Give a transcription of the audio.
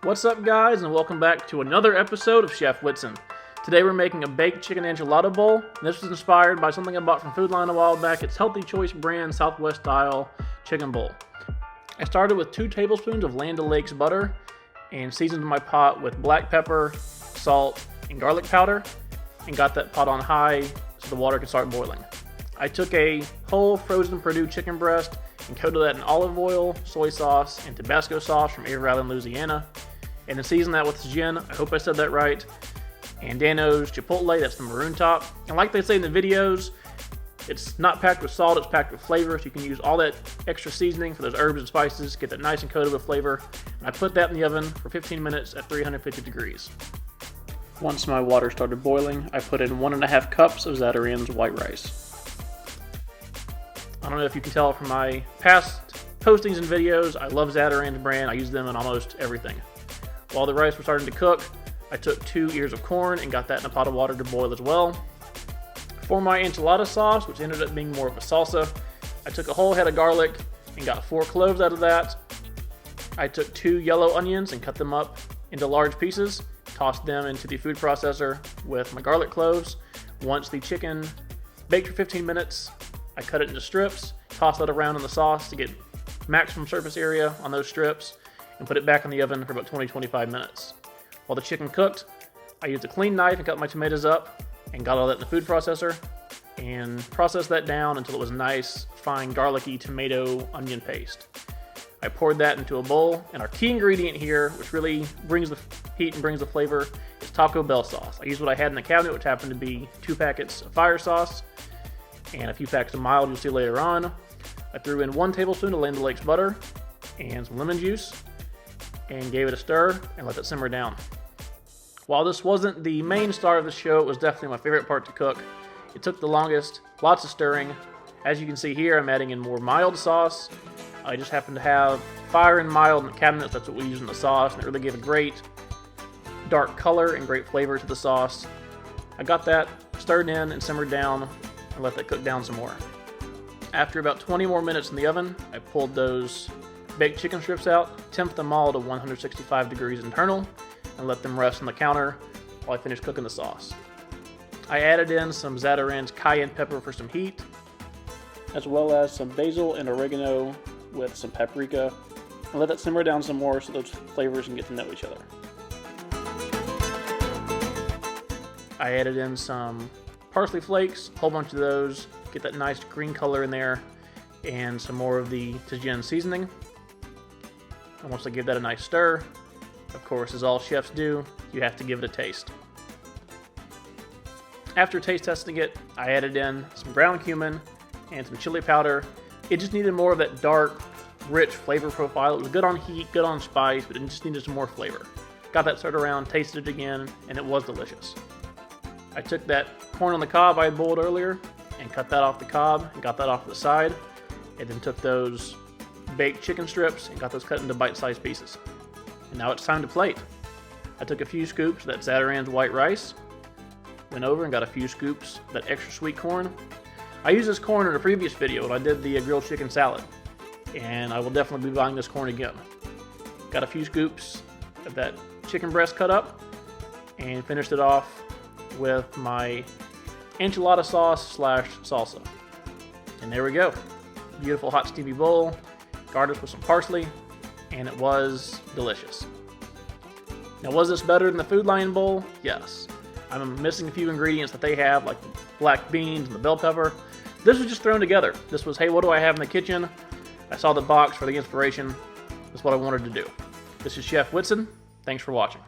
What's up, guys, and welcome back to another episode of Chef Whitson. Today we're making a baked chicken enchilada bowl, and this was inspired by something I bought from Food Line a while back. It's Healthy Choice brand Southwest style chicken bowl. I started with 2 tablespoons of Land O'Lakes butter and seasoned my pot with black pepper, salt, and garlic powder, and got that pot on high so the water could start boiling. I took a whole frozen Purdue chicken breast and coated that in olive oil, soy sauce, and Tabasco sauce from Avery Island, Louisiana. And then seasoned that with gin, I hope I said that right, and Dano's Chipotle, that's the maroon top. And like they say in the videos, it's not packed with salt, it's packed with flavor, so you can use all that extra seasoning for those herbs and spices, get that nice and coated with flavor. And I put that in the oven for 15 minutes at 350 degrees. Once my water started boiling, I put in 1.5 cups of Zatarain's white rice. I don't know if you can tell from my past postings and videos, I love Zatarain's brand. I use them in almost everything. While the rice was starting to cook, I took 2 ears of corn and got that in a pot of water to boil as well. For my enchilada sauce, which ended up being more of a salsa, I took a whole head of garlic and got 4 cloves out of that. I took 2 yellow onions and cut them up into large pieces, tossed them into the food processor with my garlic cloves. Once the chicken baked for 15 minutes, I cut it into strips, tossed that around in the sauce to get maximum surface area on those strips, and put it back in the oven for about 20-25 minutes. While the chicken cooked, I used a clean knife and cut my tomatoes up and got all that in the food processor and processed that down until it was nice, fine, garlicky tomato onion paste. I poured that into a bowl, and our key ingredient here, which really brings the heat and brings the flavor, is Taco Bell sauce. I used what I had in the cabinet, which happened to be 2 packets of fire sauce and a few packs of mild you'll see later on. I threw in 1 tablespoon of Land O'Lakes butter and some lemon juice and gave it a stir and let it simmer down. While this wasn't the main star of the show, it was definitely my favorite part to cook. It took the longest, lots of stirring. As you can see here, I'm adding in more mild sauce. I just happen to have fire and mild in the cabinets. That's what we use in the sauce, and it really gave a great dark color and great flavor to the sauce. I got that stirred in and simmered down and let that cook down some more. After about 20 more minutes in the oven, I pulled those baked chicken strips out, temp them all to 165 degrees internal, and let them rest on the counter while I finished cooking the sauce. I added in some Zatarain's cayenne pepper for some heat, as well as some basil and oregano with some paprika, and let that simmer down some more so those flavors can get to know each other. I added in some parsley flakes, a whole bunch of those, get that nice green color in there, and some more of the Tajin seasoning. And once I give that a nice stir, of course, as all chefs do, you have to give it a taste. After taste testing it, I added in some ground cumin and some chili powder. It just needed more of that dark, rich flavor profile. It was good on heat, good on spice, but it just needed some more flavor. Got that stirred around, tasted it again, and it was delicious. I took that corn on the cob I had boiled earlier and cut that off the cob and got that off to the side, and then took those baked chicken strips and got those cut into bite-sized pieces. And now it's time to plate. I took a few scoops of that Zatarain's white rice, went over and got a few scoops of that extra sweet corn. I used this corn in a previous video when I did the grilled chicken salad, and I will definitely be buying this corn again. Got a few scoops of that chicken breast cut up and finished it off with my enchilada sauce / salsa. And there we go. Beautiful hot steamy bowl, garnished with some parsley, and it was delicious. Now, was this better than the Food Line bowl? Yes. I'm missing a few ingredients that they have, like the black beans and the bell pepper. This was just thrown together. This was, hey, what do I have in the kitchen? I saw the box for the inspiration. That's what I wanted to do. This is Chef Whitson. Thanks for watching.